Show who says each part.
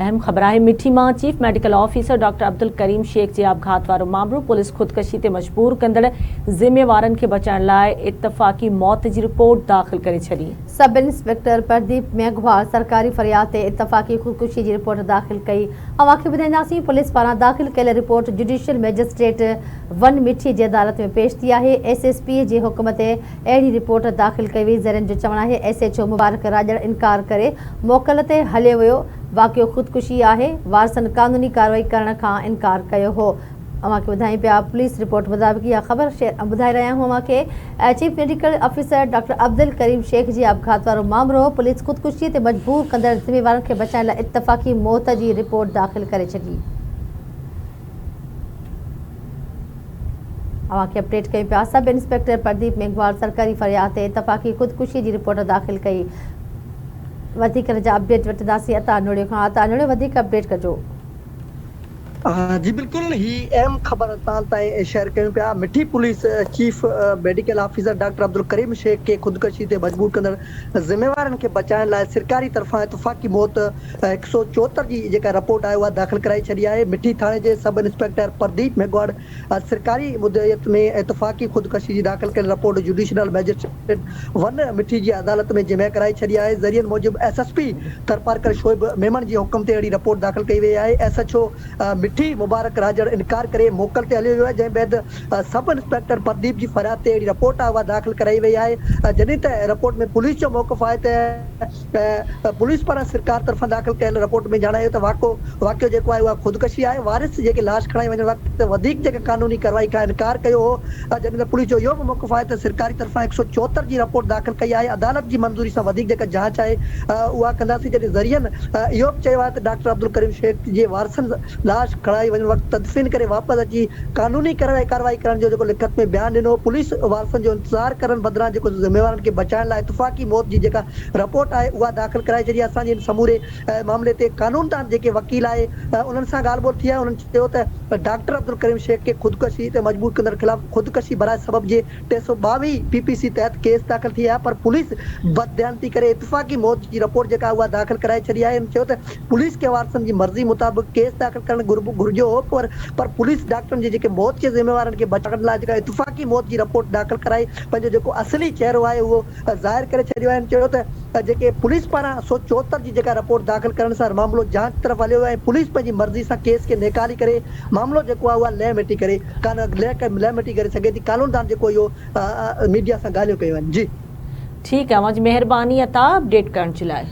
Speaker 1: अहम ख़बर है मिठी मां chief medical officer doctor Abdul Karim Shaikh जे आपघात वारो मामलो पुलिस खुदकशी ते मजबूर कंदड़ ज़िम्मेवारनि खे बचाइण लाइ इत्तफ़ाक़ी मौत जी रिपोर्ट दाख़िल करे छॾी।
Speaker 2: सब इंस्पेक्टर प्रदीप मेघवाल सरकारी फरियाद ते इत्तफ़ाक़ी खुदकुशी की रिपोर्ट दाख़िल कई। अवांखे ॿुधाईंदासीं पुलिस पारां दाख़िल कयल रिपोर्ट जुडिशियल मैजिस्ट्रेट 1 मिठी जी अदालत में पेश थी है। SSP जे हुक्म ते अहिड़ी रिपोर्ट दाख़िल कई वई। ज़रनि जो चवणु है SHO मुबारक राजड़ इनकार करे मोकल ते हलियो वियो। वाक़ियो खुदकुशी है। वारसनि कानूनी कार्रवाई करण का इनकार कयो हो। अवांखे ॿुधाई पिया पुलिस रिपोर्ट मुताबिक़ इहा ख़बर ॿुधाए रहिया आहियूं अवांखे। Chief medical officer doctor Abdul Karim Shaikh जी आपघात वारो मामलो पुलिस खुदकुशी ते मजबूर कंदड़ ज़िम्मेवारनि खे बचाइण लाइ इत्तफ़ाक़ी मौत जी रिपोर्ट दाख़िल करे छॾी। अवांखे अपडेट कयूं पिया। सब इंस्पेक्टर प्रदीप मेघवाल सरकारी फरियाद ते इत्तफ़ाक़ी खुदकुशी की रिपोर्ट दाख़िल कई। वधीक जा अपडेट वठंदासीं अता नोड़ियो खां। अता नोड़ियो वधीक अपडेट कजो।
Speaker 3: जी बिल्कुल ही अहम खबर ताईं शेयर कयूं पिया। Mithi police chief medical officer doctor Abdul Karim Shaikh के खुदकशी ते मजबूर कंदड़ ज़िम्मेवारनि खे बचाइण लाइ सरकारी तरफ़ां इत्तफ़ाक़ी मौत 174 जी जेका रिपोर्ट आहे उहा दाख़िल कराई छॾी आहे। मिठी थाणे जे सब इंस्पेक्टर प्रदीप मेघवाड़ सरकारी मुद्दत में इत्तफ़ाक़ी खुदकशी जी दाख़िल कयल रिपोर्ट जुडिशियल मैजिस्ट्रेट 1 मिठी जी अदालत में जमा कराई छॾी आहे। ज़रियनि मूजिब SSP थरपारकर शोएब मेमन जी हुक्म ते अहिड़ी रिपोर्ट दाख़िल कई वई आहे। SHO मिठी मुबारक राजड़ इनकार करे मोकल ते हलियो वियो आहे। जंहिं बैदि सब इंस्पेक्टर प्रदीप जी फरियाद ते अहिड़ी रिपोर्ट आहे उहा दाख़िल कराई वई आहे। जॾहिं त रिपोर्ट में पुलिस जो मौक़िफ़ आहे त पुलिस पारां सरकार तरफ़ां दाख़िल कयल रिपोर्ट में ॼाणायो त वाक़ियो जेको आहे उहा खुदकशी आहे। वारिस जेके लाश खणाई वञण वक़्तु वधीक जेके कानूनी कार्रवाई खां इनकार कयो हो। जॾहिं त पुलिस जो इहो बि मौक़िफ़ आहे त सरकारी तरफ़ां 174 जी रिपोर्ट दाख़िल कई आहे। अदालत जी मंज़ूरी सां वधीक जेका जांच आहे उहा कंदासीं। जॾहिं ज़रियनि इहो बि चयो आहे त डॉक्टर अब्दुल करीम शेख जे वारसनि लाश खणाई वञण वक़्तु तदफ़ीन करे वापसि अची कानूनी कार्रवाई करण जो जेको लिखत में बयान ॾिनो। पुलिस वारसनि जो इंतज़ार करण बदिरां जेको ज़िम्मेवारनि खे बचाइण लाइ इत्तफ़ाक़ी मौत जी जेका रिपोर्ट आहे उहा दाख़िल कराए छॾी। असांजे समूरे मामले ते कानूनदान जेके वकील आहे उन्हनि सां ॻाल्हि ॿोल थी आहे। उन्हनि चयो त डॉक्टर अब्दुल करीम शेख खे खुदकशी ते मजबूर कंदड़ ख़िलाफ़ खुदकशी बराए सबब जे 322 PPC तहत केस दाख़िल थी आहे। पर पुलिस बददियानती करे इत्तफ़ाक़ी मौत जी रिपोर्ट जेका उहा दाख़िल कराए छॾी आहे। चयो त पुलिस खे वारसनि जी मर्ज़ी मुताबिक़ केस दाख़िल करणु घुरिजो हो। पर पुलिस डॉक्टरनि जे जेके मौत जे ज़िम्मेवारनि खे बचाइण लाइ जेका इत्तफ़ाक़ी मौत जी रिपोर्ट दाख़िल कराई पंहिंजो जेको असली चेहरो आहे उहो ज़ाहिर करे छॾियो आहे। चयो त जेके पुलिस पारां 174 जी जेका रिपोर्ट दाख़िल करण सां मामलो जांच तरफ़ हलियो आहे। पुलिस पंहिंजी मर्ज़ी सां केस खे निकाली करे मामलो जेको आहे उहा लह मिटी करे सघे थी। कानूनदान जेको इहो मीडिया सां ॻाल्हियूं कयूं आहिनि। जी
Speaker 1: ठीकु आहे। मुंहिंजी महिरबानी अता अपडेट करण जे लाइ।